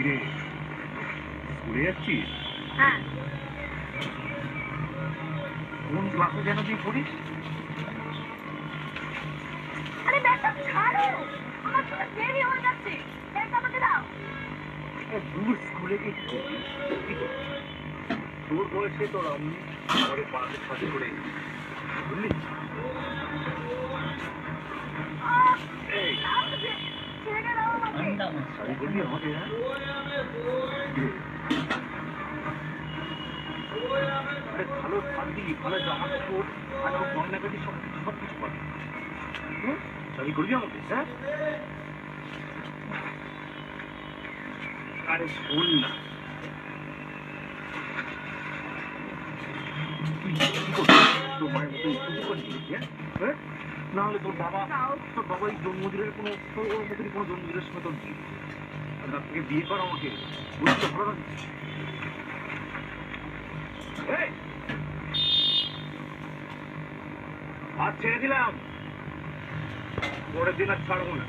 কিরে স্কুলে যাচ্ছিস? হ্যাঁ। কোন ক্লাসে যেন তুই পড়িস? আরে ব্যাগটা ছাড়ো, আমার তো দেরি হয়ে যাচ্ছে, ব্যাগটা আমাকে দাও। দূর স্কুলে গিয়ে কি করবি? কি করবি? তোর বয়সে তোর আমি ঘরে পাড়াতে সাথে করে বুঝলি? এই ছেড়ে দাও আমাকে। শাড়ি করবি আমাকে? হ্যাঁ ভালো শান্তি, ভালো জামা কাপড় আর গয়নাগাটি সব কিছু পাবি। শাড়ি করবি আমাকে? হ্যাঁ আরে শোন না, তোর মায়ের মতো কিছু করবি? হ্যাঁ না হলে তোর বাবা এই জন্মদিনের কোনো জন্মদিনের সময় তোর বিয়ে, তার থেকে বিয়ে কর আমাকে, বুঝতে ভালো না? হাত ছেড়ে দিলাম, পরের দিন আর ছাড়বো না।